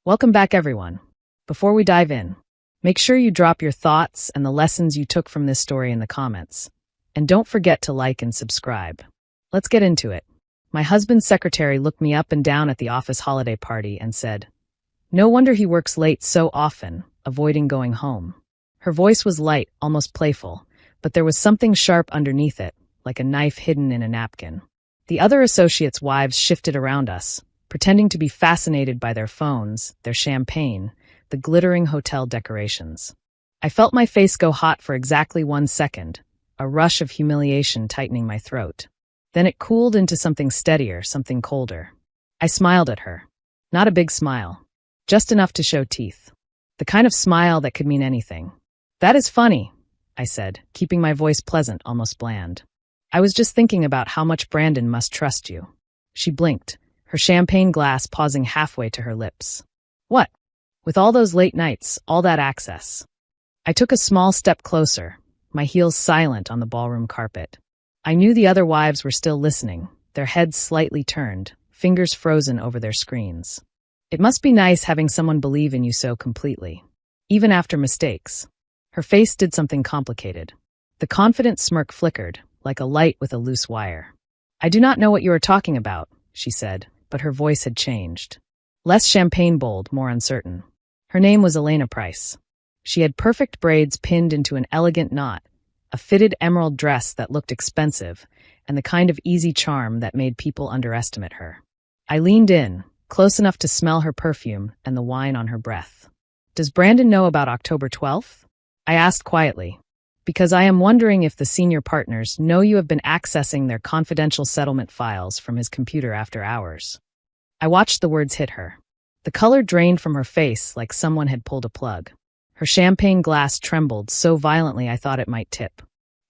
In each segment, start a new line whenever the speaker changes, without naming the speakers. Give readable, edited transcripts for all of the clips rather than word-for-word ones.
Welcome back, everyone. Before we dive in, make sure you drop your thoughts and the lessons you took from this story in the comments. And don't forget to like and subscribe. Let's get into it. My husband's secretary looked me up and down at the office holiday party and said, "No wonder he works late so often, avoiding going home." Her voice was light, almost playful, but there was something sharp underneath it, like a knife hidden in a napkin. The other associates' wives shifted around us, pretending to be fascinated by their phones, their champagne, the glittering hotel decorations. I felt my face go hot for exactly 1 second, a rush of humiliation tightening my throat. Then it cooled into something steadier, something colder. I smiled at her. Not a big smile, just enough to show teeth. The kind of smile that could mean anything. "That is funny," I said, keeping my voice pleasant, almost bland. "I was just thinking about how much Brandon must trust you." She blinked, her champagne glass pausing halfway to her lips. "What? With all those late nights, all that access?" I took a small step closer, my heels silent on the ballroom carpet. I knew the other wives were still listening, their heads slightly turned, fingers frozen over their screens. "It must be nice having someone believe in you so completely, even after mistakes." Her face did something complicated. The confident smirk flickered, like a light with a loose wire. "I do not know what you are talking about," she said, but her voice had changed. Less champagne-bold, more uncertain. Her name was Elena Price. She had perfect braids pinned into an elegant knot, a fitted emerald dress that looked expensive, and the kind of easy charm that made people underestimate her. I leaned in, close enough to smell her perfume and the wine on her breath. "Does Brandon know about October 12th? I asked quietly, "because I am wondering if the senior partners know you have been accessing their confidential settlement files from his computer after hours." I watched the words hit her. The color drained from her face like someone had pulled a plug. Her champagne glass trembled so violently I thought it might tip.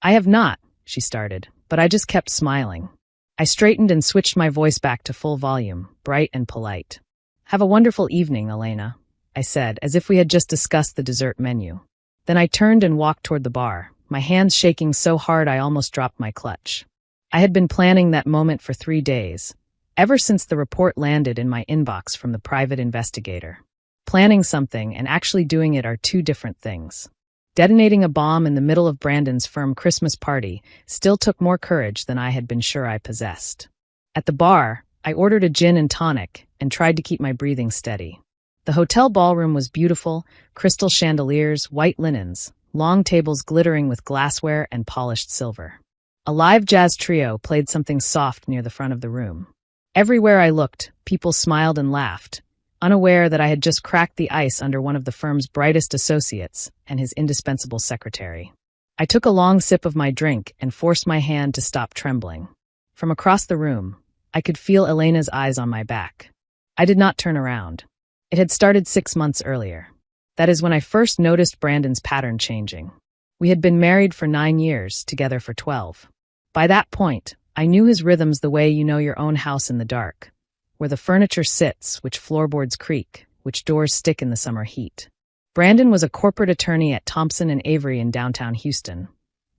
"I have not," she started, but I just kept smiling. I straightened and switched my voice back to full volume, bright and polite. "Have a wonderful evening, Elena," I said, as if we had just discussed the dessert menu. Then I turned and walked toward the bar, my hands shaking so hard I almost dropped my clutch. I had been planning that moment for 3 days, ever since the report landed in my inbox from the private investigator. Planning something and actually doing it are two different things. Detonating a bomb in the middle of Brandon's firm Christmas party still took more courage than I had been sure I possessed. At the bar, I ordered a gin and tonic and tried to keep my breathing steady. The hotel ballroom was beautiful, crystal chandeliers, white linens, long tables glittering with glassware and polished silver. A live jazz trio played something soft near the front of the room. Everywhere I looked, people smiled and laughed, unaware that I had just cracked the ice under one of the firm's brightest associates and his indispensable secretary. I took a long sip of my drink and forced my hand to stop trembling. From across the room, I could feel Elena's eyes on my back. I did not turn around. It had started 6 months earlier. That is when I first noticed Brandon's pattern changing. We had been married for 9 years, together for 12. By that point, I knew his rhythms the way you know your own house in the dark, where the furniture sits, which floorboards creak, which doors stick in the summer heat. Brandon was a corporate attorney at Thompson and Avery in downtown Houston,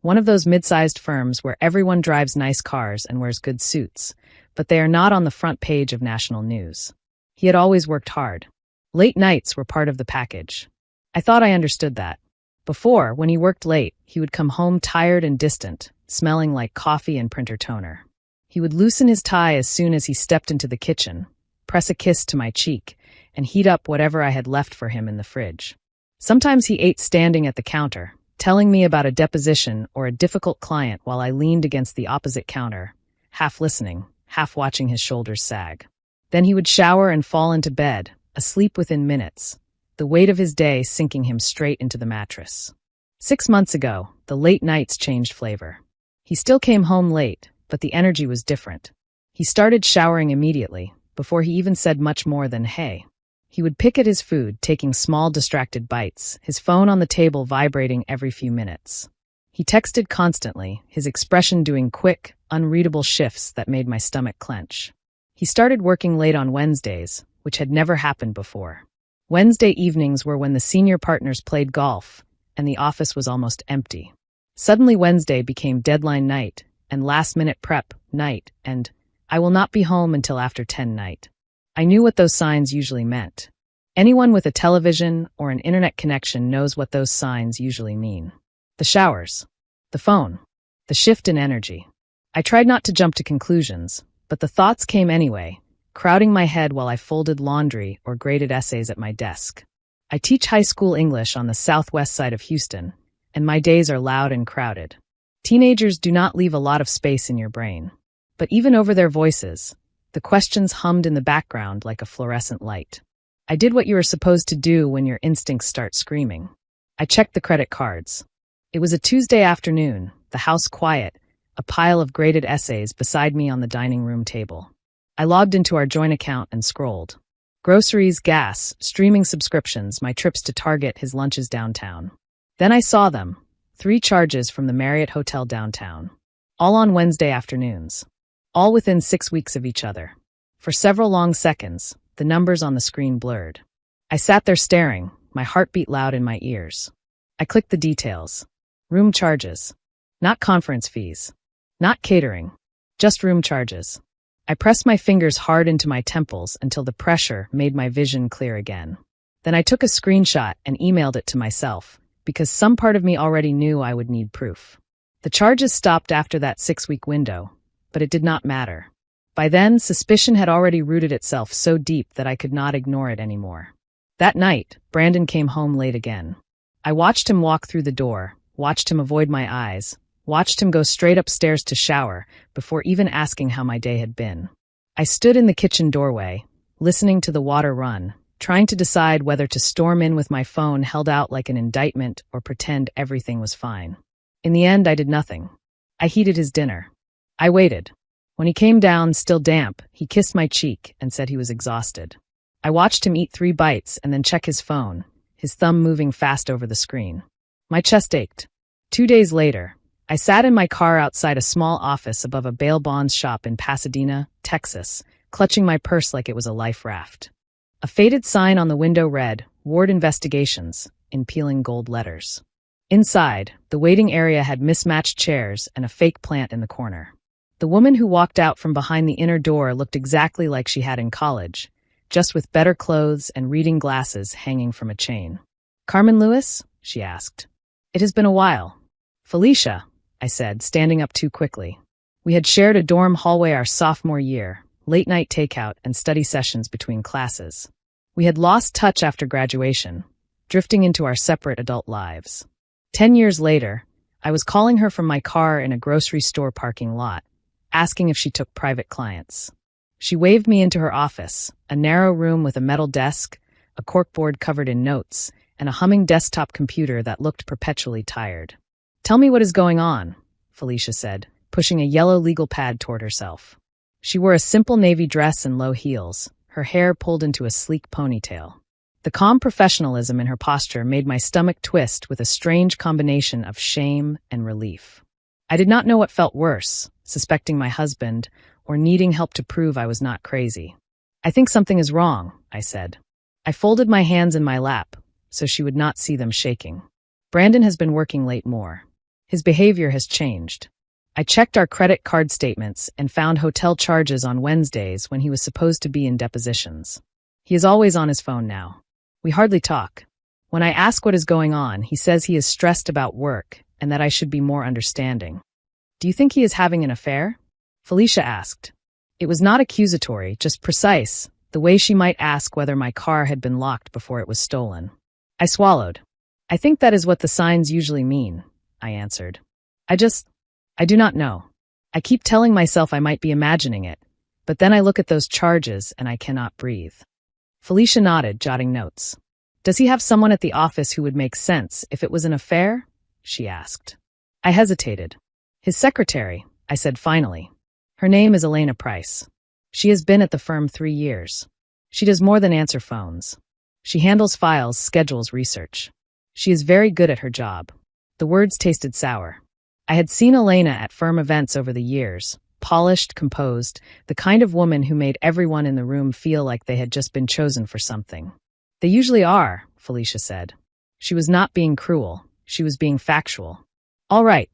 one of those mid-sized firms where everyone drives nice cars and wears good suits, but they are not on the front page of national news. He had always worked hard. Late nights were part of the package. I thought I understood that. Before, when he worked late, he would come home tired and distant, smelling like coffee and printer toner. He would loosen his tie as soon as he stepped into the kitchen, press a kiss to my cheek, and heat up whatever I had left for him in the fridge. Sometimes he ate standing at the counter, telling me about a deposition or a difficult client while I leaned against the opposite counter, half listening, half watching his shoulders sag. Then he would shower and fall into bed, asleep within minutes, the weight of his day sinking him straight into the mattress. 6 months ago, the late nights changed flavor. He still came home late, but the energy was different. He started showering immediately, before he even said much more than hey. He would pick at his food, taking small distracted bites, his phone on the table vibrating every few minutes. He texted constantly, his expression doing quick, unreadable shifts that made my stomach clench. He started working late on Wednesdays, which had never happened before. Wednesday evenings were when the senior partners played golf, and the office was almost empty. Suddenly Wednesday became deadline night, and last-minute prep night, and I will not be home until after 10 night. I knew what those signs usually meant. Anyone with a television or an internet connection knows what those signs usually mean. The showers, the phone, the shift in energy. I tried not to jump to conclusions, but the thoughts came anyway, crowding my head while I folded laundry or graded essays at my desk. I teach high school English on the southwest side of Houston, and my days are loud and crowded. Teenagers do not leave a lot of space in your brain. But even over their voices, the questions hummed in the background like a fluorescent light. I did what you are supposed to do when your instincts start screaming. I checked the credit cards. It was a Tuesday afternoon, the house quiet, a pile of graded essays beside me on the dining room table. I logged into our joint account and scrolled. Groceries, gas, streaming subscriptions, my trips to Target, his lunches downtown. Then I saw them, 3 charges from the Marriott Hotel downtown. All on Wednesday afternoons. All within 6 weeks of each other. For several long seconds, the numbers on the screen blurred. I sat there staring, my heartbeat loud in my ears. I clicked the details. Room charges. Not conference fees. Not catering. Just room charges. I pressed my fingers hard into my temples until the pressure made my vision clear again. Then I took a screenshot and emailed it to myself, because some part of me already knew I would need proof. The charges stopped after that 6-week window, but it did not matter. By then, suspicion had already rooted itself so deep that I could not ignore it anymore. That night, Brandon came home late again. I watched him walk through the door, watched him avoid my eyes, watched him go straight upstairs to shower before even asking how my day had been. I stood in the kitchen doorway, listening to the water run, trying to decide whether to storm in with my phone held out like an indictment or pretend everything was fine. In the end, I did nothing. I heated his dinner. I waited. When he came down, still damp, he kissed my cheek and said he was exhausted. I watched him eat 3 bites and then check his phone, his thumb moving fast over the screen. My chest ached. 2 days later, I sat in my car outside a small office above a bail bonds shop in Pasadena, Texas, clutching my purse like it was a life raft. A faded sign on the window read, "Ward Investigations," in peeling gold letters. Inside, the waiting area had mismatched chairs and a fake plant in the corner. The woman who walked out from behind the inner door looked exactly like she had in college, just with better clothes and reading glasses hanging from a chain. "Carmen Lewis?" she asked. "It has been a while." "Felicia," I said, standing up too quickly. We had shared a dorm hallway our sophomore year, late-night takeout and study sessions between classes. We had lost touch after graduation, drifting into our separate adult lives. 10 years later, I was calling her from my car in a grocery store parking lot, asking if she took private clients. She waved me into her office, a narrow room with a metal desk, a corkboard covered in notes, and a humming desktop computer that looked perpetually tired. "Tell me what is going on," Felicia said, pushing a yellow legal pad toward herself. She wore a simple navy dress and low heels, her hair pulled into a sleek ponytail. The calm professionalism in her posture made my stomach twist with a strange combination of shame and relief. I did not know what felt worse, suspecting my husband, or needing help to prove I was not crazy. "I think something is wrong," I said. I folded my hands in my lap, so she would not see them shaking. "Brandon has been working late more. His behavior has changed. I checked our credit card statements and found hotel charges on Wednesdays when he was supposed to be in depositions. He is always on his phone now. We hardly talk. When I ask what is going on, he says he is stressed about work and that I should be more understanding." "Do you think he is having an affair?" Felicia asked. It was not accusatory, just precise, the way she might ask whether my car had been locked before it was stolen. I swallowed. "I think that is what the signs usually mean," I answered. I do not know. I keep telling myself I might be imagining it, but then I look at those charges and I cannot breathe." Felicia nodded, jotting notes. "Does he have someone at the office who would make sense if it was an affair?" she asked. I hesitated. "His secretary," I said finally. "Her name is Elena Price. She has been at the firm 3 years. She does more than answer phones. She handles files, schedules research. She is very good at her job." The words tasted sour. I had seen Elena at firm events over the years, polished, composed, the kind of woman who made everyone in the room feel like they had just been chosen for something. "They usually are," Felicia said. She was not being cruel. She was being factual. "All right.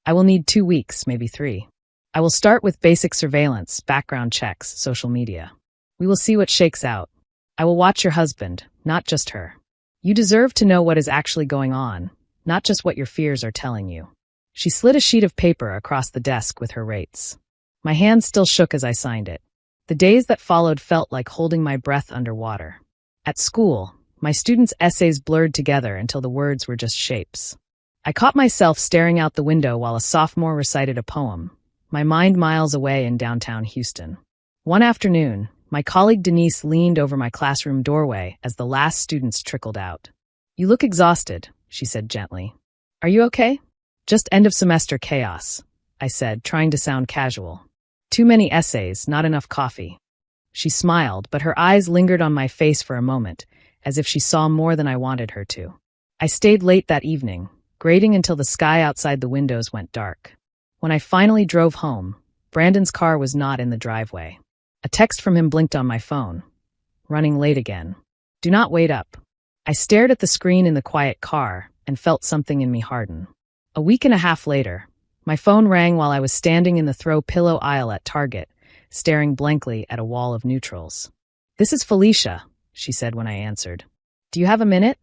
I will need 2 weeks, maybe 3. I will start with basic surveillance, background checks, social media. We will see what shakes out." I will watch your husband, not just her. You deserve to know what is actually going on, not just what your fears are telling you. She slid a sheet of paper across the desk with her rates. My hand still shook as I signed it. The days that followed felt like holding my breath underwater. At school, my students' essays blurred together until the words were just shapes. I caught myself staring out the window while a sophomore recited a poem, my mind miles away in downtown Houston. One afternoon, my colleague Denise leaned over my classroom doorway as the last students trickled out. "You look exhausted," she said gently. "Are you okay?" "Just end of semester chaos," I said, trying to sound casual. "Too many essays, not enough coffee." She smiled, but her eyes lingered on my face for a moment, as if she saw more than I wanted her to. I stayed late that evening, grading until the sky outside the windows went dark. When I finally drove home, Brandon's car was not in the driveway. A text from him blinked on my phone. "Running late again. Do not wait up." I stared at the screen in the quiet car and felt something in me harden. A week and a half later, my phone rang while I was standing in the throw pillow aisle at Target, staring blankly at a wall of neutrals. "This is Felicia," she said when I answered. "Do you have a minute?"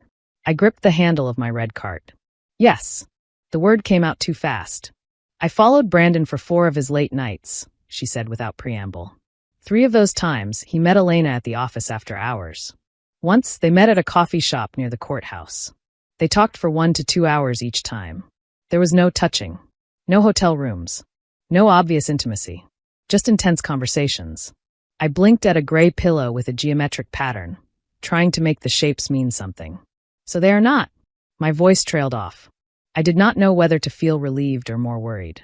I gripped the handle of my red cart. "Yes." The word came out too fast. "I followed Brandon for 4 of his late nights," she said without preamble. 3 of those times, he met Elena at the office after hours. Once, they met at a coffee shop near the courthouse. They talked for 1 to 2 hours each time. There was no touching, no hotel rooms, no obvious intimacy, just intense conversations. I blinked at a gray pillow with a geometric pattern, trying to make the shapes mean something. "So they are not." My voice trailed off. I did not know whether to feel relieved or more worried.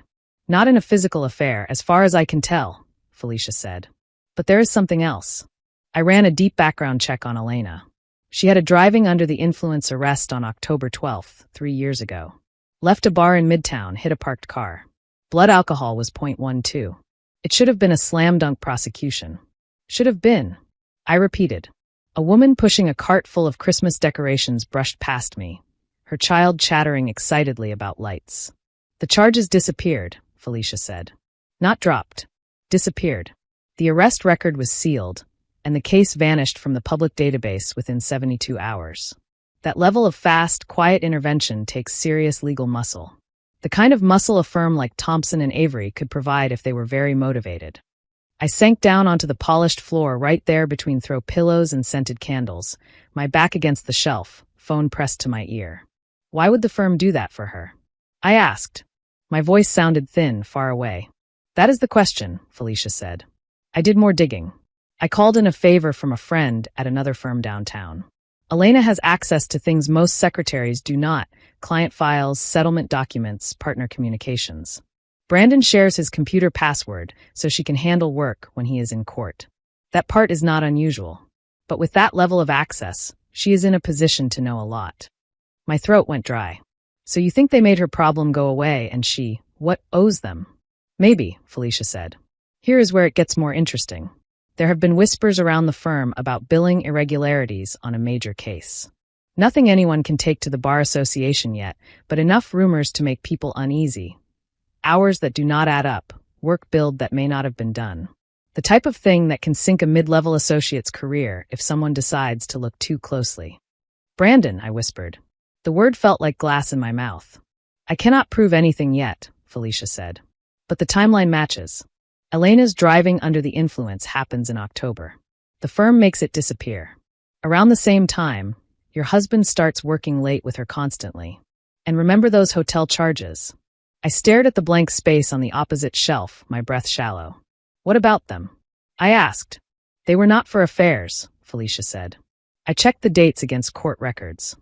"Not in a physical affair, as far as I can tell," Felicia said. "But there is something else." I ran a deep background check on Elena. She had a driving under the influence arrest on October 12th, 3 years ago. Left a bar in Midtown, hit a parked car. Blood alcohol was 0.12. It should have been a slam dunk prosecution. Should have been. I repeated. A woman pushing a cart full of Christmas decorations brushed past me, her child chattering excitedly about lights. "The charges disappeared," Felicia said. "Not dropped. Disappeared." The arrest record was sealed, and the case vanished from the public database within 72 hours. That level of fast, quiet intervention takes serious legal muscle. The kind of muscle a firm like Thompson and Avery could provide if they were very motivated. I sank down onto the polished floor right there between throw pillows and scented candles, my back against the shelf, phone pressed to my ear. Why would the firm do that for her? I asked. My voice sounded thin, far away. "That is the question," Felicia said. I did more digging. I called in a favor from a friend at another firm downtown. Elena has access to things most secretaries do not: client files, settlement documents, partner communications. Brandon shares his computer password so she can handle work when he is in court. That part is not unusual. But with that level of access, she is in a position to know a lot. My throat went dry. "So you think they made her problem go away and she, what, owes them?" "Maybe," Felicia said. "Here is where it gets more interesting. There have been whispers around the firm about billing irregularities on a major case. Nothing anyone can take to the Bar Association yet, but enough rumors to make people uneasy. Hours that do not add up, work billed that may not have been done. The type of thing that can sink a mid-level associate's career if someone decides to look too closely." "Brandon," I whispered. The word felt like glass in my mouth. "I cannot prove anything yet," Felicia said. "But the timeline matches. Elena's driving under the influence happens in October. The firm makes it disappear. Around the same time, your husband starts working late with her constantly. And remember those hotel charges?" I stared at the blank space on the opposite shelf, my breath shallow. "What about them?" I asked. "They were not for affairs," Felicia said. I checked the dates against court records.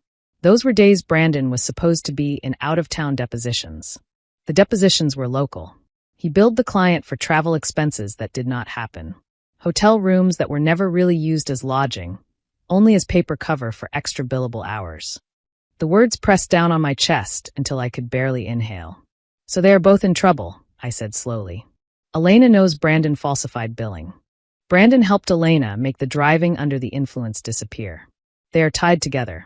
Those were days Brandon was supposed to be in out-of-town depositions. The depositions were local. He billed the client for travel expenses that did not happen. Hotel rooms that were never really used as lodging, only as paper cover for extra billable hours. The words pressed down on my chest until I could barely inhale. "So they are both in trouble," I said slowly. "Elena knows Brandon falsified billing. Brandon helped Elena make the driving under the influence disappear. They are tied together."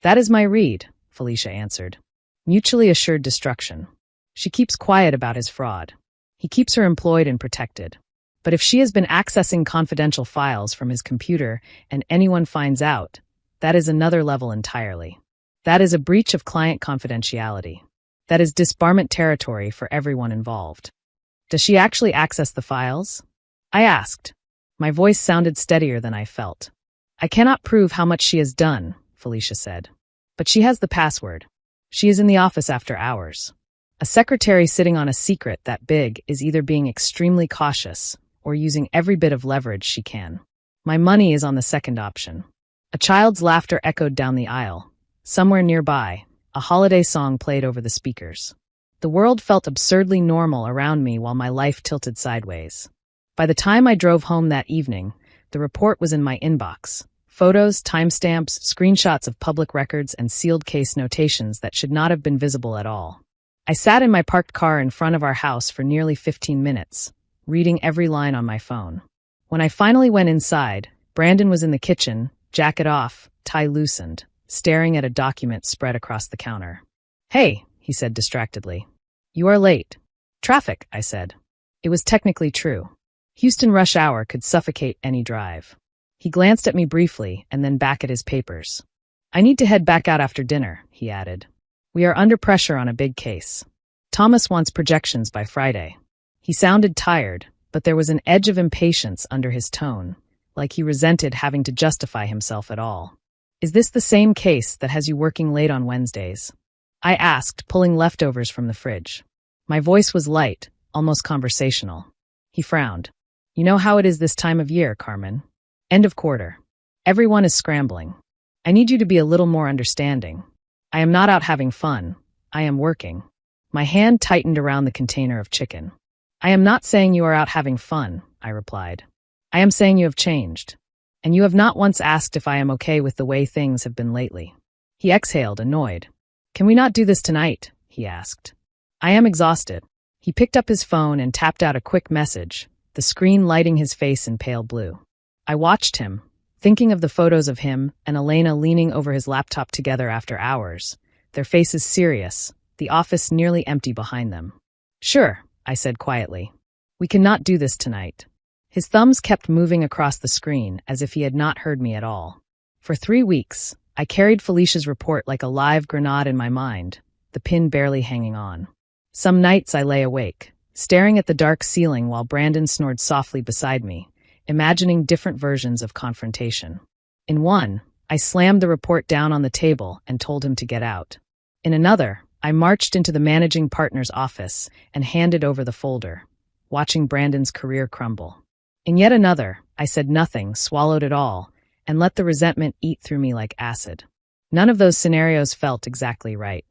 "That is my read," Felicia answered. "Mutually assured destruction. She keeps quiet about his fraud. He keeps her employed and protected. But if she has been accessing confidential files from his computer and anyone finds out, that is another level entirely. That is a breach of client confidentiality. That is disbarment territory for everyone involved. Does she actually access the files? I asked. My voice sounded steadier than I felt. I cannot prove how much she has done, Felicia said. But she has the password. She is in the office after hours. A secretary sitting on a secret that big is either being extremely cautious or using every bit of leverage she can. My money is on the second option. A child's laughter echoed down the aisle. Somewhere nearby, a holiday song played over the speakers. The world felt absurdly normal around me while my life tilted sideways. By the time I drove home that evening, the report was in my inbox. Photos, timestamps, screenshots of public records, and sealed case notations that should not have been visible at all. I sat in my parked car in front of our house for nearly 15 minutes, reading every line on my phone. When I finally went inside, Brandon was in the kitchen, jacket off, tie loosened, staring at a document spread across the counter. "Hey," he said distractedly. "You are late." "Traffic," I said. It was technically true. Houston rush hour could suffocate any drive. He glanced at me briefly and then back at his papers. "I need to head back out after dinner," he added. "We are under pressure on a big case. Thomas wants projections by Friday." He sounded tired, but there was an edge of impatience under his tone, like he resented having to justify himself at all. "Is this the same case that has you working late on Wednesdays?" I asked, pulling leftovers from the fridge. My voice was light, almost conversational. He frowned. "You know how it is this time of year, Carmen. End of quarter. Everyone is scrambling. I need you to be a little more understanding. I am not out having fun. I am working." My hand tightened around the container of chicken. "I am not saying you are out having fun," I replied. "I am saying you have changed. And you have not once asked if I am okay with the way things have been lately." He exhaled, annoyed. "Can we not do this tonight?" he asked. "I am exhausted." He picked up his phone and tapped out a quick message, the screen lighting his face in pale blue. I watched him, thinking of the photos of him and Elena leaning over his laptop together after hours, their faces serious, the office nearly empty behind them. "Sure," I said quietly. "We cannot do this tonight." His thumbs kept moving across the screen as if he had not heard me at all. For 3 weeks, I carried Felicia's report like a live grenade in my mind, the pin barely hanging on. Some nights I lay awake, staring at the dark ceiling while Brandon snored softly beside me, imagining different versions of confrontation. In one, I slammed the report down on the table and told him to get out. In another, I marched into the managing partner's office and handed over the folder, watching Brandon's career crumble. In yet another, I said nothing, swallowed it all, and let the resentment eat through me like acid. None of those scenarios felt exactly right.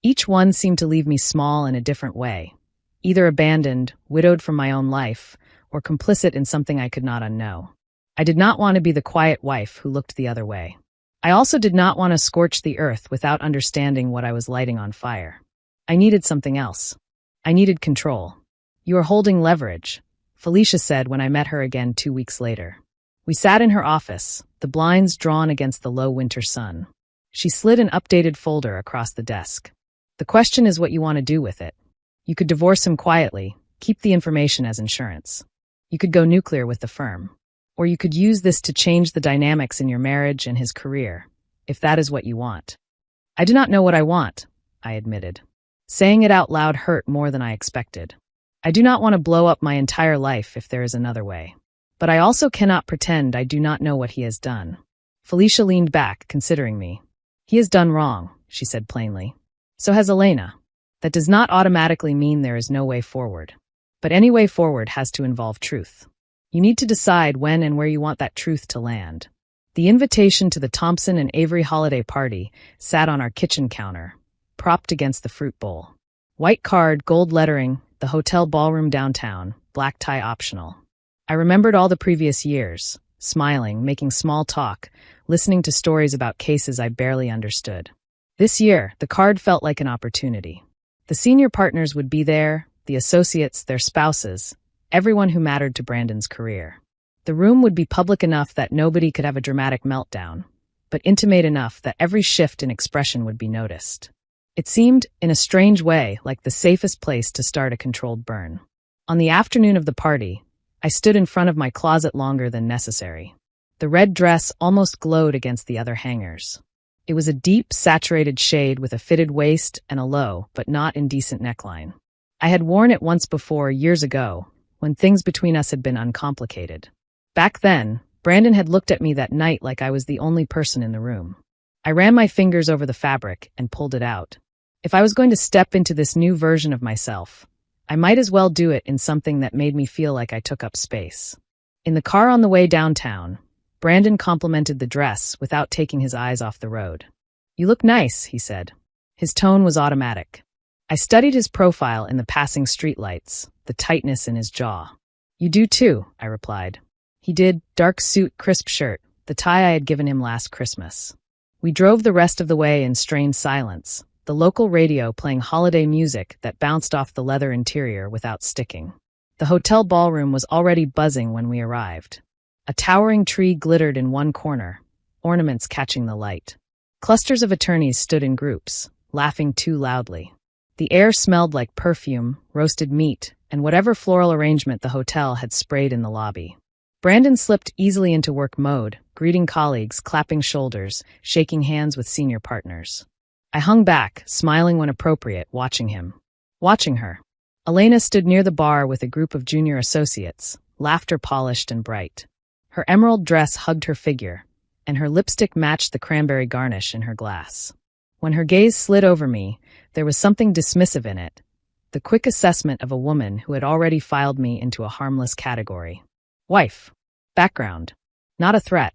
Each one seemed to leave me small in a different way, either abandoned, widowed from my own life, or complicit in something I could not unknow. I did not want to be the quiet wife who looked the other way. I also did not want to scorch the earth without understanding what I was lighting on fire. I needed something else. I needed control. "You are holding leverage," Felicia said when I met her again 2 weeks later. We sat in her office, the blinds drawn against the low winter sun. She slid an updated folder across the desk. "The question is what you want to do with it. You could divorce him quietly, keep the information as insurance. You could go nuclear with the firm. Or you could use this to change the dynamics in your marriage and his career, if that is what you want." "I do not know what I want," I admitted. Saying it out loud hurt more than I expected. I do not want to blow up my entire life if there is another way. But I also cannot pretend I do not know what he has done. Felicia leaned back, considering me. "He has done wrong," she said plainly. "So has Elena. That does not automatically mean there is no way forward. But any way forward has to involve truth. You need to decide when and where you want that truth to land." The invitation to the Thompson and Avery holiday party sat on our kitchen counter, propped against the fruit bowl. White card, gold lettering, the hotel ballroom downtown, black tie optional. I remembered all the previous years, smiling, making small talk, listening to stories about cases I barely understood. This year, the card felt like an opportunity. The senior partners would be there, the associates, their spouses, everyone who mattered to Brandon's career. The room would be public enough that nobody could have a dramatic meltdown, but intimate enough that every shift in expression would be noticed. It seemed, in a strange way, like the safest place to start a controlled burn. On the afternoon of the party, I stood in front of my closet longer than necessary. The red dress almost glowed against the other hangers. It was a deep, saturated shade with a fitted waist and a low, but not indecent neckline. I had worn it once before, years ago, when things between us had been uncomplicated. Back then, Brandon had looked at me that night like I was the only person in the room. I ran my fingers over the fabric and pulled it out. If I was going to step into this new version of myself, I might as well do it in something that made me feel like I took up space. In the car on the way downtown, Brandon complimented the dress without taking his eyes off the road. "You look nice," he said. His tone was automatic. I studied his profile in the passing streetlights, the tightness in his jaw. "You do too," I replied. He did, dark suit, crisp shirt, the tie I had given him last Christmas. We drove the rest of the way in strained silence, the local radio playing holiday music that bounced off the leather interior without sticking. The hotel ballroom was already buzzing when we arrived. A towering tree glittered in one corner, ornaments catching the light. Clusters of attorneys stood in groups, laughing too loudly. The air smelled like perfume, roasted meat, and whatever floral arrangement the hotel had sprayed in the lobby. Brandon slipped easily into work mode, greeting colleagues, clapping shoulders, shaking hands with senior partners. I hung back, smiling when appropriate, watching him. Watching her. Elena stood near the bar with a group of junior associates, laughter polished and bright. Her emerald dress hugged her figure, and her lipstick matched the cranberry garnish in her glass. When her gaze slid over me, there was something dismissive in it, the quick assessment of a woman who had already filed me into a harmless category. Wife. Background. Not a threat.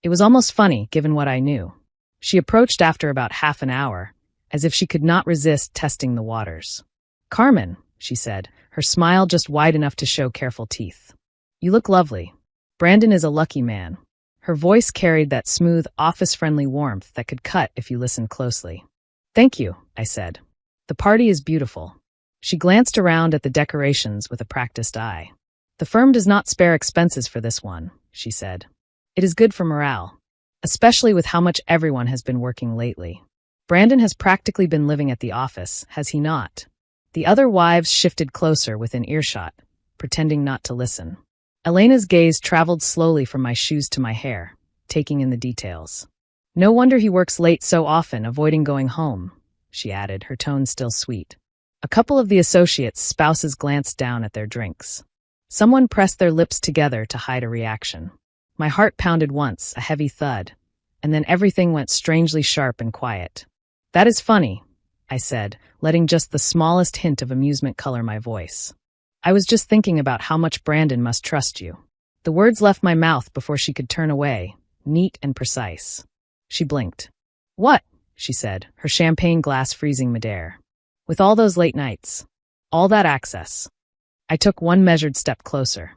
It was almost funny, given what I knew. She approached after about half an hour, as if she could not resist testing the waters. "Carmen," she said, her smile just wide enough to show careful teeth. "You look lovely. Brandon is a lucky man." Her voice carried that smooth, office-friendly warmth that could cut if you listened closely. "Thank you," I said. "The party is beautiful." She glanced around at the decorations with a practiced eye. "The firm does not spare expenses for this one," she said. "It is good for morale, especially with how much everyone has been working lately. Brandon has practically been living at the office, has he not?" The other wives shifted closer within earshot, pretending not to listen. Elena's gaze traveled slowly from my shoes to my hair, taking in the details. "No wonder he works late so often, avoiding going home," she added, her tone still sweet. A couple of the associates' spouses glanced down at their drinks. Someone pressed their lips together to hide a reaction. My heart pounded once, a heavy thud, and then everything went strangely sharp and quiet. "That is funny," I said, letting just the smallest hint of amusement color my voice. "I was just thinking about how much Brandon must trust you." The words left my mouth before she could turn away, neat and precise. She blinked. "What?" she said, her champagne glass freezing midair. "With all those late nights. All that access." I took one measured step closer.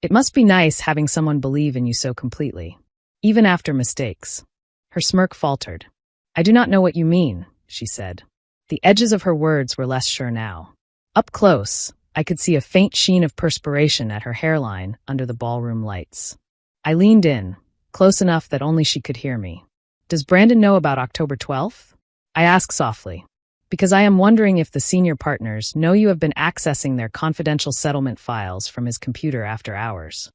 "It must be nice having someone believe in you so completely, even after mistakes." Her smirk faltered. "I do not know what you mean," she said. The edges of her words were less sure now. Up close, I could see a faint sheen of perspiration at her hairline under the ballroom lights. I leaned in, close enough that only she could hear me. "Does Brandon know about October 12th? I asked softly, "because I am wondering if the senior partners know you have been accessing their confidential settlement files from his computer after hours."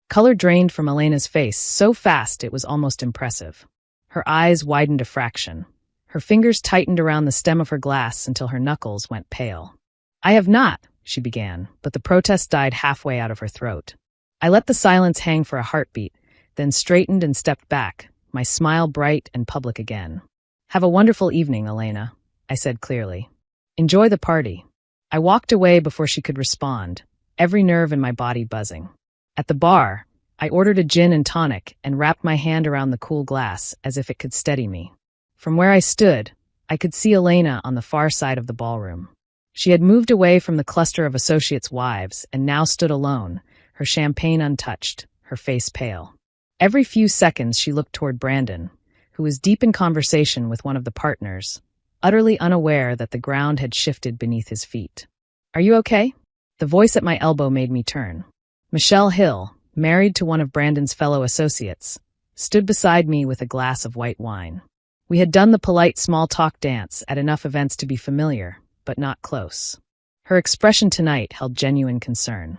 Color drained from Elena's face so fast it was almost impressive. Her eyes widened a fraction. Her fingers tightened around the stem of her glass until her knuckles went pale. "I have not," she began, but the protest died halfway out of her throat. I let the silence hang for a heartbeat, then straightened and stepped back, my smile bright and public again. "Have a wonderful evening, Elena," I said clearly. "Enjoy the party." I walked away before she could respond, every nerve in my body buzzing. At the bar, I ordered a gin and tonic and wrapped my hand around the cool glass as if it could steady me. From where I stood, I could see Elena on the far side of the ballroom. She had moved away from the cluster of associates' wives and now stood alone, her champagne untouched, her face pale. Every few seconds she looked toward Brandon, who was deep in conversation with one of the partners, utterly unaware that the ground had shifted beneath his feet. "Are you okay?" The voice at my elbow made me turn. Michelle Hill, married to one of Brandon's fellow associates, stood beside me with a glass of white wine. We had done the polite small talk dance at enough events to be familiar, but not close. Her expression tonight held genuine concern.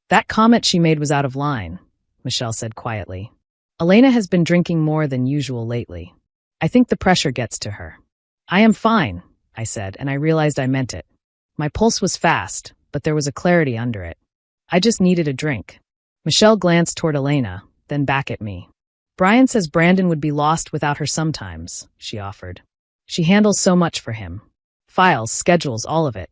That comment she made was out of line, Michelle said quietly. Elena has been drinking more than usual lately. I think the pressure gets to her. I am fine, I said, and I realized I meant it. My pulse was fast, but there was a clarity under it. I just needed a drink. Michelle glanced toward Elena, then back at me. Brian says Brandon would be lost without her sometimes, she offered. She handles so much for him. Files, schedules, all of it.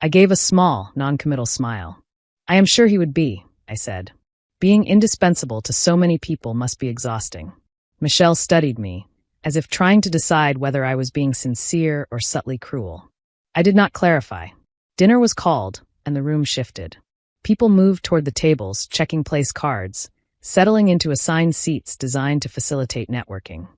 I gave a small, non-committal smile. I am sure he would be, I said. Being indispensable to so many people must be exhausting. Michelle studied me, as if trying to decide whether I was being sincere or subtly cruel. I did not clarify. Dinner was called, and the room shifted. People moved toward the tables, checking place cards, settling into assigned seats designed to facilitate networking.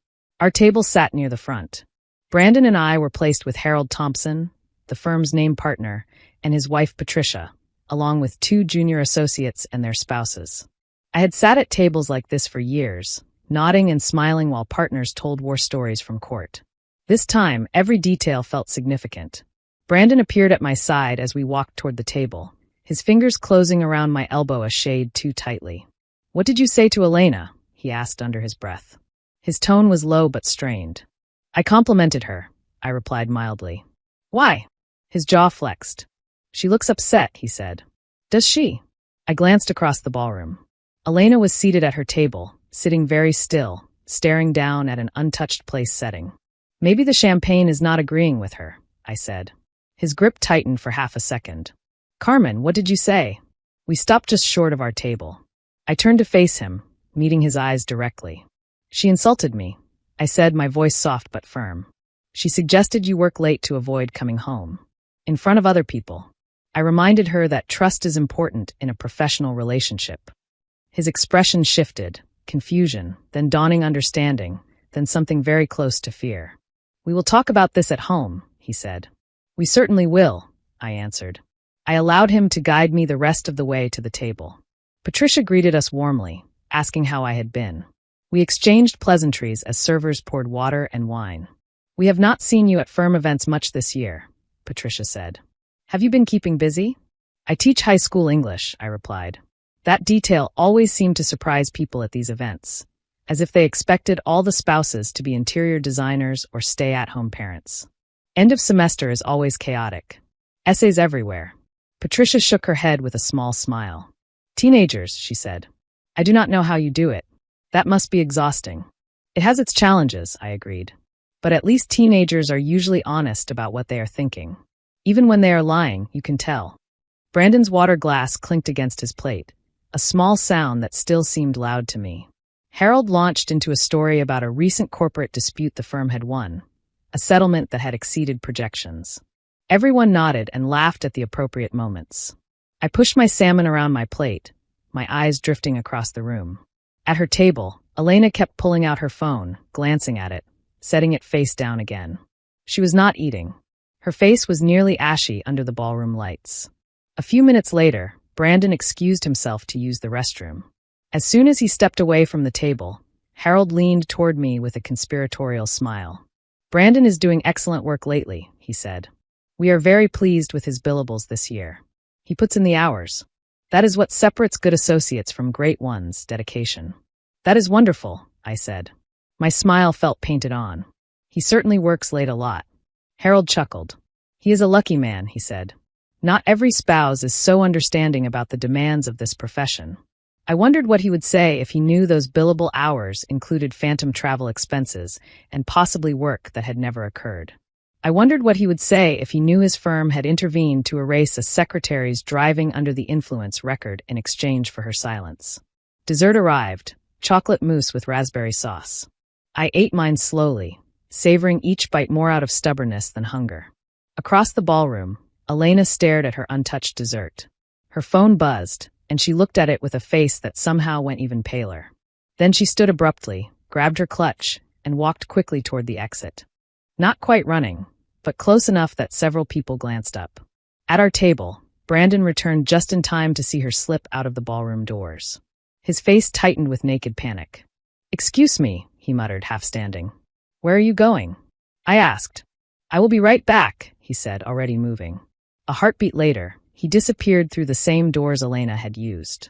Our table sat near the front. Brandon and I were placed with Harold Thompson, the firm's named partner, and his wife Patricia, along with 2 junior associates and their spouses. I had sat at tables like this for years, nodding and smiling while partners told war stories from court. This time, every detail felt significant. Brandon appeared at my side as we walked toward the table, his fingers closing around my elbow a shade too tightly. "What did you say to Elena?" he asked under his breath. His tone was low but strained. "I complimented her," I replied mildly. "Why?" His jaw flexed. "She looks upset," he said. "Does she?" I glanced across the ballroom. Elena was seated at her table, sitting very still, staring down at an untouched place setting. "Maybe the champagne is not agreeing with her," I said. His grip tightened for half a second. "Carmen, what did you say?" We stopped just short of our table. I turned to face him, meeting his eyes directly. "She insulted me," I said, my voice soft but firm. "She suggested you work late to avoid coming home. In front of other people." I reminded her that trust is important in a professional relationship. His expression shifted, confusion, then dawning understanding, then something very close to fear. "We will talk about this at home," he said. "We certainly will," I answered. I allowed him to guide me the rest of the way to the table. Patricia greeted us warmly, asking how I had been. We exchanged pleasantries as servers poured water and wine. "We have not seen you at firm events much this year," Patricia said. "Have you been keeping busy?" "I teach high school English," I replied. That detail always seemed to surprise people at these events, as if they expected all the spouses to be interior designers or stay-at-home parents. End of semester is always chaotic. Essays everywhere. Patricia shook her head with a small smile. "Teenagers," she said. "I do not know how you do it. That must be exhausting." "It has its challenges," I agreed. "But at least teenagers are usually honest about what they are thinking. Even when they are lying, you can tell." Brandon's water glass clinked against his plate, a small sound that still seemed loud to me. Harold launched into a story about a recent corporate dispute the firm had won, a settlement that had exceeded projections. Everyone nodded and laughed at the appropriate moments. I pushed my salmon around my plate, my eyes drifting across the room. At her table, Elena kept pulling out her phone, glancing at it, setting it face down again. She was not eating. Her face was nearly ashy under the ballroom lights. A few minutes later, Brandon excused himself to use the restroom. As soon as he stepped away from the table, Harold leaned toward me with a conspiratorial smile. "Brandon is doing excellent work lately," he said. "We are very pleased with his billables this year. He puts in the hours. That is what separates good associates from great ones, dedication." "That is wonderful," I said. My smile felt painted on. "He certainly works late a lot." Harold chuckled. "He is a lucky man," he said. "Not every spouse is so understanding about the demands of this profession." I wondered what he would say if he knew those billable hours included phantom travel expenses and possibly work that had never occurred. I wondered what he would say if he knew his firm had intervened to erase a secretary's driving under the influence record in exchange for her silence. Dessert arrived, chocolate mousse with raspberry sauce. I ate mine slowly, savoring each bite more out of stubbornness than hunger. Across the ballroom, Elena stared at her untouched dessert. Her phone buzzed, and she looked at it with a face that somehow went even paler. Then she stood abruptly, grabbed her clutch, and walked quickly toward the exit. Not quite running, but close enough that several people glanced up. At our table, Brandon returned just in time to see her slip out of the ballroom doors. His face tightened with naked panic. "Excuse me," he muttered, half standing. "Where are you going?" I asked. "I will be right back," he said, already moving. A heartbeat later, He disappeared through the same doors Elena had used.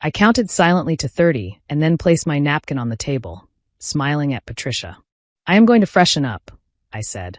I counted silently to 30 and then placed my napkin on the table, smiling at Patricia. I am going to freshen up, I said.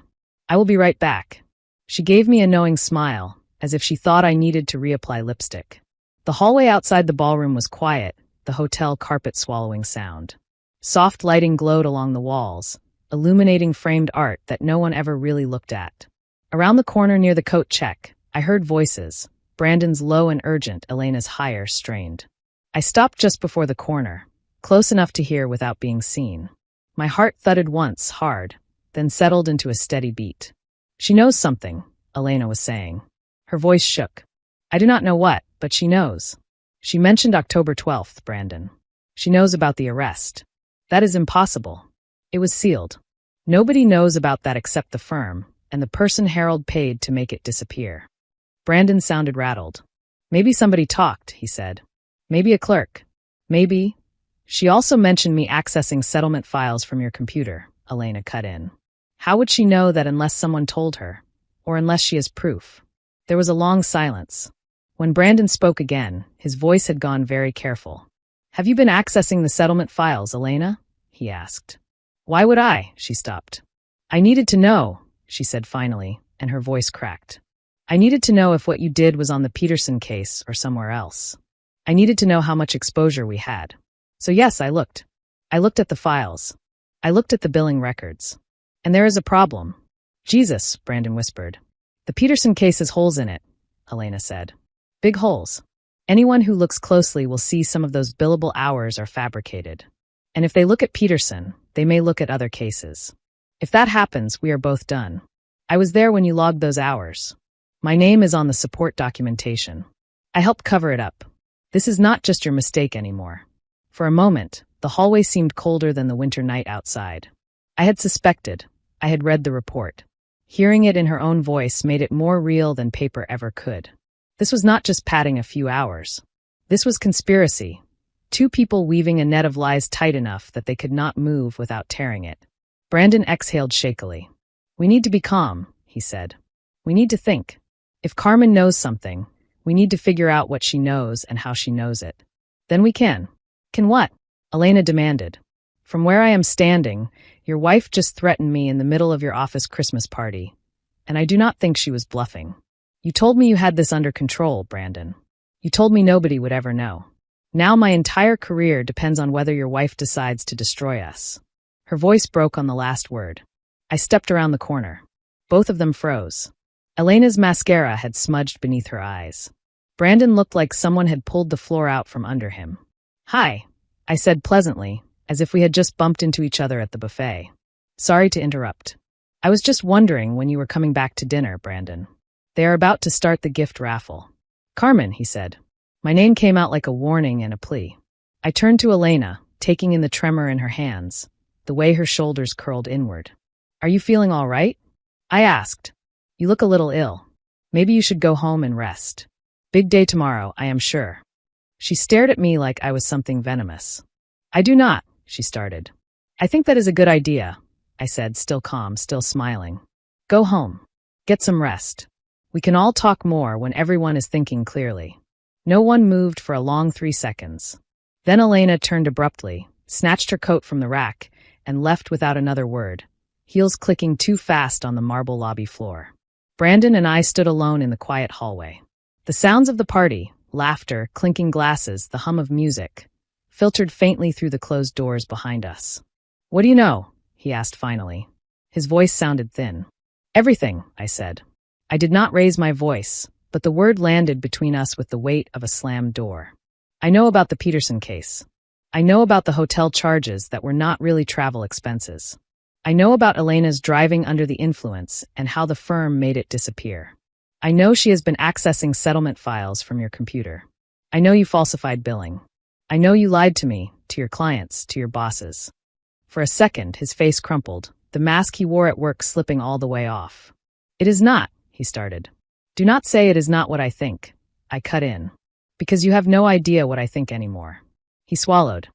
I will be right back. She gave me a knowing smile, as if she thought I needed to reapply lipstick. The hallway outside the ballroom was quiet, the hotel carpet swallowing sound. Soft lighting glowed along the walls, illuminating framed art that no one ever really looked at. Around the corner near the coat check, I heard voices, Brandon's low and urgent, Elena's higher, strained. I stopped just before the corner, close enough to hear without being seen. My heart thudded once, hard, then settled into a steady beat. She knows something, Elena was saying. Her voice shook. I do not know what, but she knows. She mentioned October 12th, Brandon. She knows about the arrest. That is impossible. It was sealed. Nobody knows about that except the firm, and the person Harold paid to make it disappear. Brandon sounded rattled. Maybe somebody talked, he said. Maybe a clerk. Maybe. She also mentioned me accessing settlement files from your computer, Elena cut in. How would she know that unless someone told her? Or unless she has proof? There was a long silence. When Brandon spoke again, his voice had gone very careful. Have you been accessing the settlement files, Elena? He asked. Why would I? She stopped. I needed to know, she said finally, and her voice cracked. I needed to know if what you did was on the Peterson case or somewhere else. I needed to know how much exposure we had. So yes, I looked. I looked at the files. I looked at the billing records. And there is a problem. Jesus, Brandon whispered. The Peterson case has holes in it, Elena said. Big holes. Anyone who looks closely will see some of those billable hours are fabricated. And if they look at Peterson, they may look at other cases. If that happens, we are both done. I was there when you logged those hours. My name is on the support documentation. I helped cover it up. This is not just your mistake anymore. For a moment, the hallway seemed colder than the winter night outside. I had suspected. I had read the report. Hearing it in her own voice made it more real than paper ever could. This was not just padding a few hours. This was conspiracy. Two people weaving a net of lies tight enough that they could not move without tearing it. Brandon exhaled shakily. We need to be calm, he said. We need to think. If Carmen knows something, we need to figure out what she knows and how she knows it. Then we can. Can what? Elena demanded. From where I am standing, your wife just threatened me in the middle of your office Christmas party. And I do not think she was bluffing. You told me you had this under control, Brandon. You told me nobody would ever know. Now my entire career depends on whether your wife decides to destroy us. Her voice broke on the last word. I stepped around the corner. Both of them froze. Elena's mascara had smudged beneath her eyes. Brandon looked like someone had pulled the floor out from under him. Hi, I said pleasantly, as if we had just bumped into each other at the buffet. Sorry to interrupt. I was just wondering when you were coming back to dinner, Brandon. They are about to start the gift raffle. Carmen, he said. My name came out like a warning and a plea. I turned to Elena, taking in the tremor in her hands, the way her shoulders curled inward. Are you feeling all right? I asked. You look a little ill. Maybe you should go home and rest. Big day tomorrow, I am sure. She stared at me like I was something venomous. I do not, she started. I think that is a good idea, I said, still calm, still smiling. Go home. Get some rest. We can all talk more when everyone is thinking clearly. No one moved for a long 3 seconds. Then Elena turned abruptly, snatched her coat from the rack, and left without another word, heels clicking too fast on the marble lobby floor. Brandon and I stood alone in the quiet hallway. The sounds of the party, laughter, clinking glasses, the hum of music, filtered faintly through the closed doors behind us. What do you know? He asked finally. His voice sounded thin. Everything, I said. I did not raise my voice, but the word landed between us with the weight of a slammed door. I know about the Peterson case. I know about the hotel charges that were not really travel expenses. I know about Elena's driving under the influence and how the firm made it disappear. I know she has been accessing settlement files from your computer. I know you falsified billing. I know you lied to me, to your clients, to your bosses. For a second, his face crumpled, the mask he wore at work slipping all the way off. It is not, he started. Do not say it is not what I think. I cut in. Because you have no idea what I think anymore. He swallowed.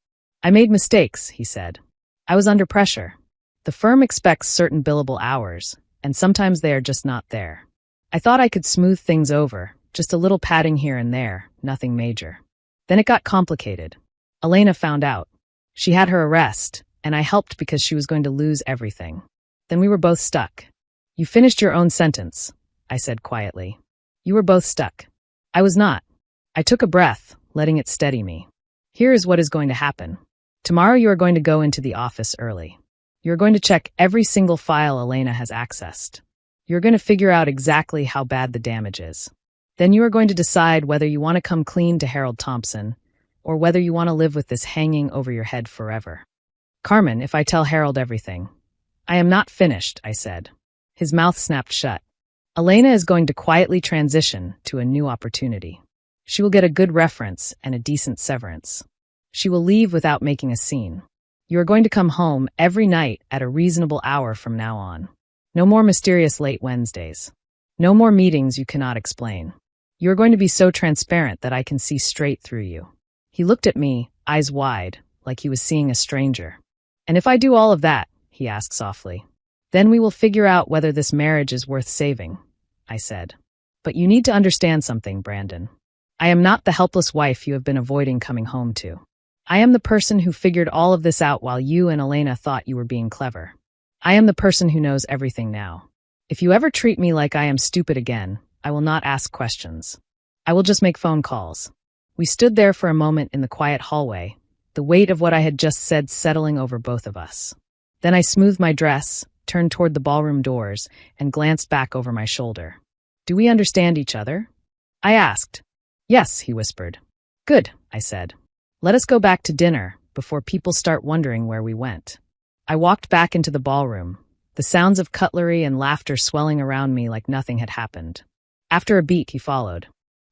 I made mistakes, he said. I was under pressure. The firm expects certain billable hours, and sometimes they are just not there. I thought I could smooth things over, Just a little padding here and there, nothing major. Then it got complicated. Elena found out. She had her arrest, and I helped because she was going to lose everything. Then we were both stuck. You finished your own sentence, I said quietly. You were both stuck. I was not. I took a breath, letting it steady me. Here is what is going to happen. Tomorrow you are going to go into the office early. You're going to check every single file Elena has accessed. You're going to figure out exactly how bad the damage is. Then you are going to decide whether you want to come clean to Harold Thompson or whether you want to live with this hanging over your head forever. Carmen, if I tell Harold everything. I am not finished, I said. His mouth snapped shut. Elena is going to quietly transition to a new opportunity. She will get a good reference and a decent severance. She will leave without making a scene. You are going to come home every night at a reasonable hour from now on. No more mysterious late Wednesdays. No more meetings you cannot explain. You are going to be so transparent that I can see straight through you. He looked at me, eyes wide, like he was seeing a stranger. And if I do all of that, he asked softly, then we will figure out whether this marriage is worth saving, I said. But you need to understand something, Brandon. I am not the helpless wife you have been avoiding coming home to. I am the person who figured all of this out while you and Elena thought you were being clever. I am the person who knows everything now. If you ever treat me like I am stupid again, I will not ask questions. I will just make phone calls. We stood there for a moment in the quiet hallway, the weight of what I had just said settling over both of us. Then I smoothed my dress, turned toward the ballroom doors, and glanced back over my shoulder. Do we understand each other? I asked. Yes, he whispered. Good, I said. Let us go back to dinner before people start wondering where we went. I walked back into the ballroom, the sounds of cutlery and laughter swelling around me like nothing had happened. After a beat, he followed.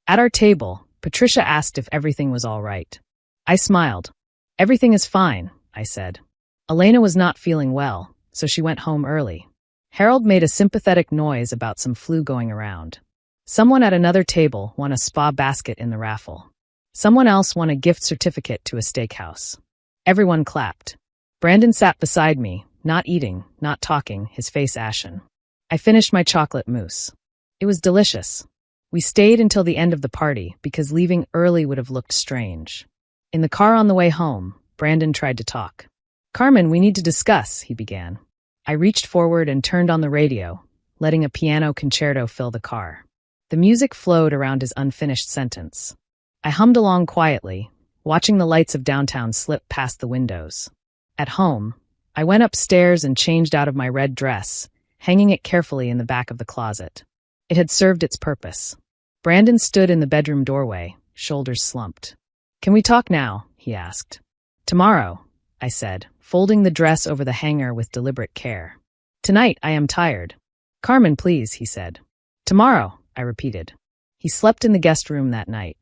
At our table, Patricia asked if everything was all right. I smiled. Everything is fine, I said. Elena was not feeling well, so she went home early. Harold made a sympathetic noise about some flu going around. Someone at another table won a spa basket in the raffle. Someone else won a gift certificate to a steakhouse. Everyone clapped. Brandon sat beside me, not eating, not talking, his face ashen. I finished my chocolate mousse. It was delicious. We stayed until the end of the party because leaving early would have looked strange. In the car on the way home, Brandon tried to talk. Carmen, we need to discuss, he began. I reached forward and turned on the radio, letting a piano concerto fill the car. The music flowed around his unfinished sentence. I hummed along quietly, watching the lights of downtown slip past the windows. At home, I went upstairs and changed out of my red dress, hanging it carefully in the back of the closet. It had served its purpose. Brandon stood in the bedroom doorway, shoulders slumped. Can we talk now? He asked. Tomorrow, I said, folding the dress over the hanger with deliberate care. Tonight, I am tired. Carmen, please, he said. Tomorrow, I repeated. He slept in the guest room that night.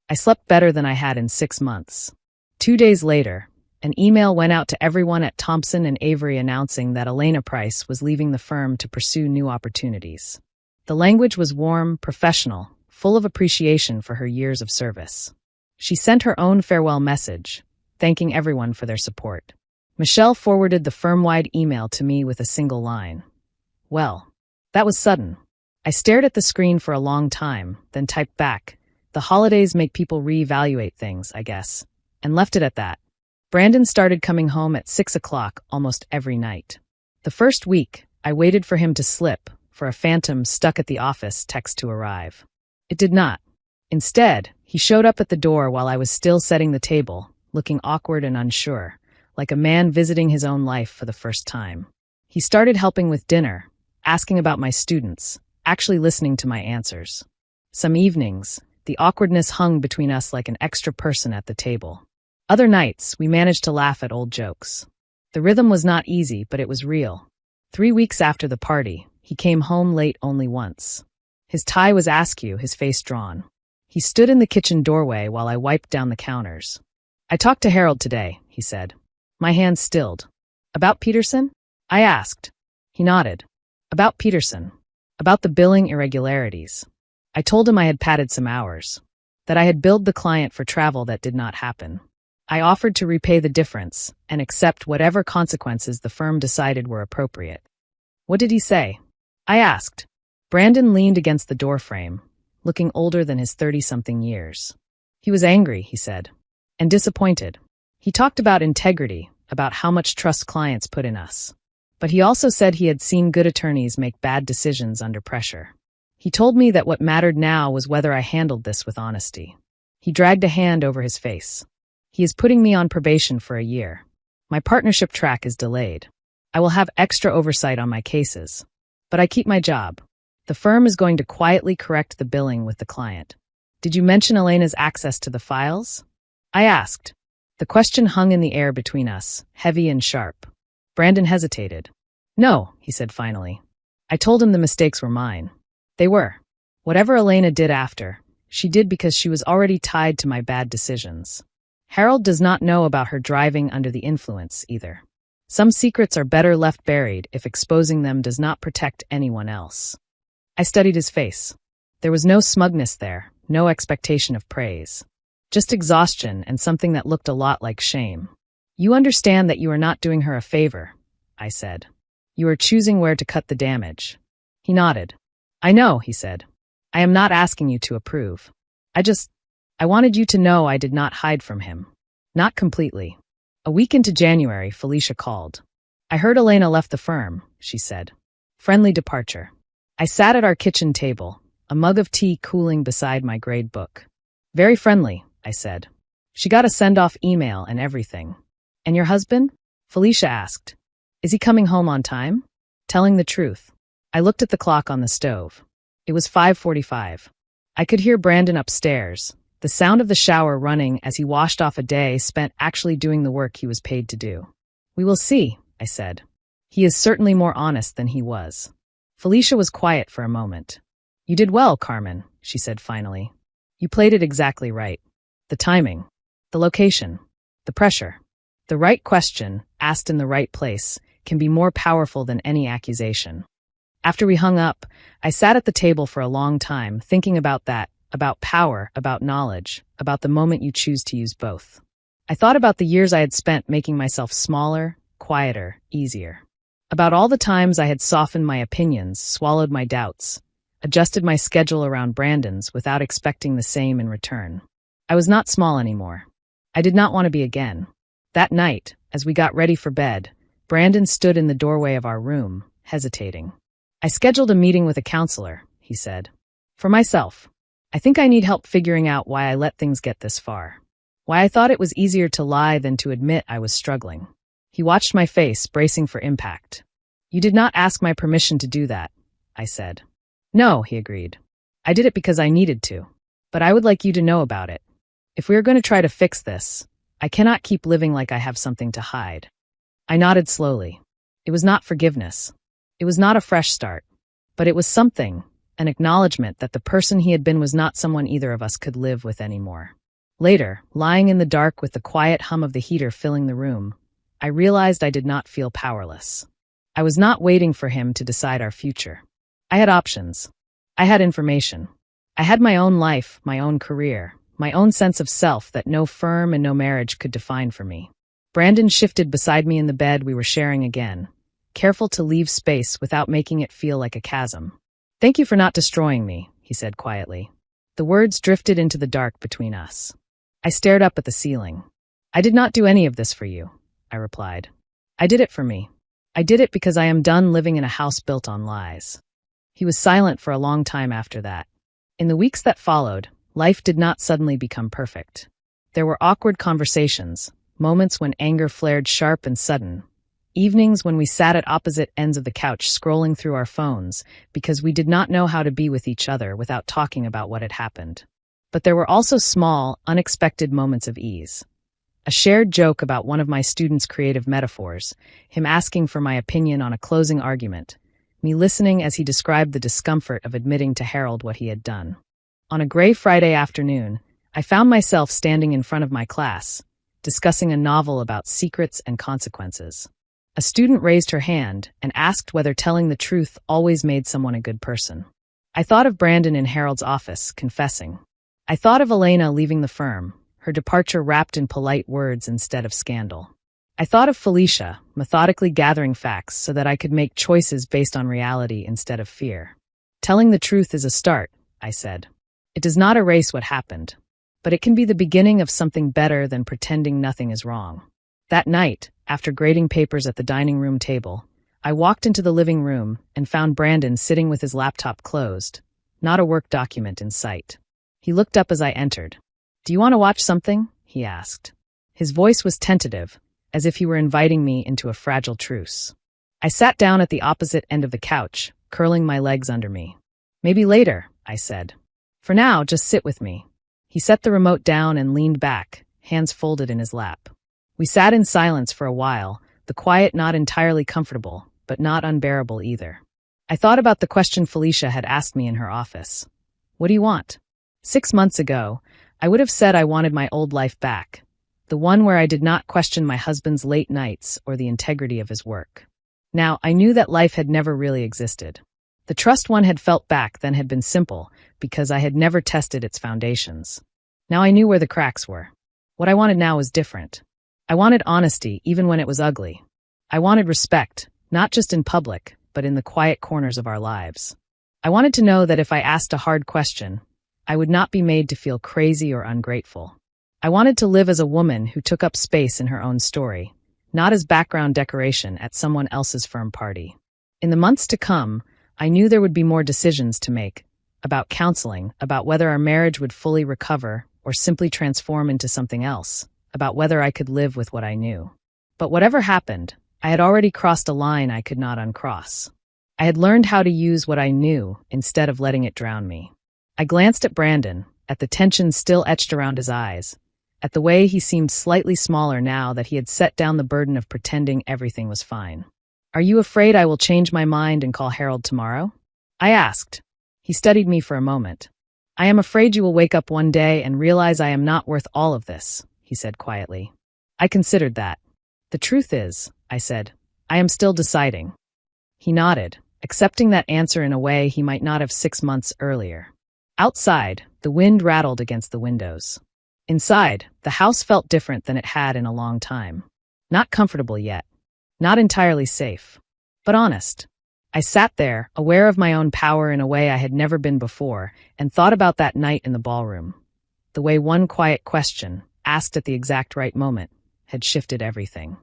I slept better than I had in 6 months. 2 days later, an email went out to everyone at Thompson and Avery announcing that Elena Price was leaving the firm to pursue new opportunities. The language was warm, professional, full of appreciation for her years of service. She sent her own farewell message, thanking everyone for their support. Michelle forwarded the firm-wide email to me with a single line. Well, that was sudden. I stared at the screen for a long time, then typed back, the holidays make people reevaluate things, I guess, and left it at that. Brandon started coming home at 6 o'clock almost every night. The first week, I waited for him to slip, for a phantom stuck at the office text to arrive. It did not. Instead, he showed up at the door while I was still setting the table, looking awkward and unsure, like a man visiting his own life for the first time. He started helping with dinner, asking about my students, actually listening to my answers. Some evenings, the awkwardness hung between us like an extra person at the table. Other nights, we managed to laugh at old jokes. The rhythm was not easy, but it was real. 3 weeks after the party, he came home late only once. His tie was askew, his face drawn. He stood in the kitchen doorway while I wiped down the counters. I talked to Harold today, he said. My hands stilled. About Peterson? I asked. He nodded. About Peterson. About the billing irregularities. I told him I had padded some hours. That I had billed the client for travel that did not happen. I offered to repay the difference and accept whatever consequences the firm decided were appropriate. What did he say? I asked. Brandon leaned against the doorframe, looking older than his 30-something years. He was angry, he said, and disappointed. He talked about integrity, about how much trust clients put in us. But he also said he had seen good attorneys make bad decisions under pressure. He told me that what mattered now was whether I handled this with honesty. He dragged a hand over his face. He is putting me on probation for a year. My partnership track is delayed. I will have extra oversight on my cases. But I keep my job. The firm is going to quietly correct the billing with the client. Did you mention Elena's access to the files? I asked. The question hung in the air between us, heavy and sharp. Brandon hesitated. No, he said finally. I told him the mistakes were mine. They were. Whatever Elena did after, she did because she was already tied to my bad decisions. Harold does not know about her driving under the influence either. Some secrets are better left buried if exposing them does not protect anyone else. I studied his face. There was no smugness there, no expectation of praise. Just exhaustion and something that looked a lot like shame. You understand that you are not doing her a favor, I said. You are choosing where to cut the damage. He nodded. I know, he said. I am not asking you to approve. I wanted you to know I did not hide from him. Not completely. A week into January, Felicia called. I heard Elena left the firm, she said. Friendly departure. I sat at our kitchen table, a mug of tea cooling beside my grade book. Very friendly, I said. She got a send-off email and everything. And your husband? Felicia asked. Is he coming home on time? Telling the truth. I looked at the clock on the stove. It was 5:45. I could hear Brandon upstairs, the sound of the shower running as he washed off a day spent actually doing the work he was paid to do. We will see, I said. He is certainly more honest than he was. Felicia was quiet for a moment. You did well, Carmen, she said finally. You played it exactly right. The timing, the location, the pressure. The right question, asked in the right place, can be more powerful than any accusation. After we hung up, I sat at the table for a long time, thinking about that, about power, about knowledge, about the moment you choose to use both. I thought about the years I had spent making myself smaller, quieter, easier. About all the times I had softened my opinions, swallowed my doubts, adjusted my schedule around Brandon's without expecting the same in return. I was not small anymore. I did not want to be again. That night, as we got ready for bed, Brandon stood in the doorway of our room, hesitating. I scheduled a meeting with a counselor, he said. For myself. I think I need help figuring out why I let things get this far. Why I thought it was easier to lie than to admit I was struggling. He watched my face, bracing for impact. You did not ask my permission to do that, I said. No, he agreed. I did it because I needed to. But I would like you to know about it. If we are going to try to fix this, I cannot keep living like I have something to hide. I nodded slowly. It was not forgiveness. It was not a fresh start. But it was something, an acknowledgement that the person he had been was not someone either of us could live with anymore. Later, lying in the dark with the quiet hum of the heater filling the room, I realized I did not feel powerless. I was not waiting for him to decide our future. I had options. I had information. I had my own life, my own career, my own sense of self that no firm and no marriage could define for me. Brandon shifted beside me in the bed we were sharing again, careful to leave space without making it feel like a chasm. Thank you for not destroying me, he said quietly. The words drifted into the dark between us. I stared up at the ceiling. I did not do any of this for you, I replied. I did it for me. I did it because I am done living in a house built on lies. He was silent for a long time after that. In the weeks that followed, life did not suddenly become perfect. There were awkward conversations, moments when anger flared sharp and sudden, evenings when we sat at opposite ends of the couch scrolling through our phones because we did not know how to be with each other without talking about what had happened. But there were also small, unexpected moments of ease. A shared joke about one of my students' creative metaphors, him asking for my opinion on a closing argument, me listening as he described the discomfort of admitting to Harold what he had done. On a gray Friday afternoon, I found myself standing in front of my class, discussing a novel about secrets and consequences. A student raised her hand and asked whether telling the truth always made someone a good person. I thought of Brandon in Harold's office, confessing. I thought of Elena leaving the firm, her departure wrapped in polite words instead of scandal. I thought of Felicia, methodically gathering facts so that I could make choices based on reality instead of fear. Telling the truth is a start, I said. It does not erase what happened, but it can be the beginning of something better than pretending nothing is wrong. That night, after grading papers at the dining room table, I walked into the living room and found Brandon sitting with his laptop closed, not a work document in sight. He looked up as I entered. "Do you want to watch something?" he asked. His voice was tentative, as if he were inviting me into a fragile truce. I sat down at the opposite end of the couch, curling my legs under me. "Maybe later," I said. "For now, just sit with me." He set the remote down and leaned back, hands folded in his lap. We sat in silence for a while, the quiet not entirely comfortable, but not unbearable either. I thought about the question Felicia had asked me in her office. "What do you want?" 6 months ago, I would have said I wanted my old life back, the one where I did not question my husband's late nights or the integrity of his work. Now, I knew that life had never really existed. The trust one had felt back then had been simple, because I had never tested its foundations. Now I knew where the cracks were. What I wanted now was different. I wanted honesty, even when it was ugly. I wanted respect, not just in public, but in the quiet corners of our lives. I wanted to know that if I asked a hard question, I would not be made to feel crazy or ungrateful. I wanted to live as a woman who took up space in her own story, not as background decoration at someone else's firm party. In the months to come, I knew there would be more decisions to make, about counseling, about whether our marriage would fully recover or simply transform into something else, about whether I could live with what I knew. But whatever happened, I had already crossed a line I could not uncross. I had learned how to use what I knew instead of letting it drown me. I glanced at Brandon, at the tension still etched around his eyes, at the way he seemed slightly smaller now that he had set down the burden of pretending everything was fine. "Are you afraid I will change my mind and call Harold tomorrow?" I asked. He studied me for a moment. "I am afraid you will wake up one day and realize I am not worth all of this," he said quietly. I considered that. "The truth is," I said, "I am still deciding." He nodded, accepting that answer in a way he might not have 6 months earlier. Outside, the wind rattled against the windows. Inside, the house felt different than it had in a long time. Not comfortable yet. Not entirely safe. But honest. I sat there, aware of my own power in a way I had never been before, and thought about that night in the ballroom. The way one quiet question, asked at the exact right moment, had shifted everything.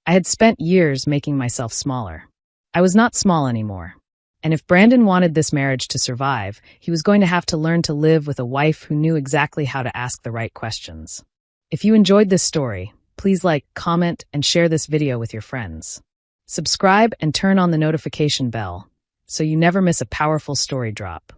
I had spent years making myself smaller. I was not small anymore. And if Brandon wanted this marriage to survive, he was going to have to learn to live with a wife who knew exactly how to ask the right questions. If you enjoyed this story, please like, comment, and share this video with your friends. Subscribe and turn on the notification bell so you never miss a powerful story drop.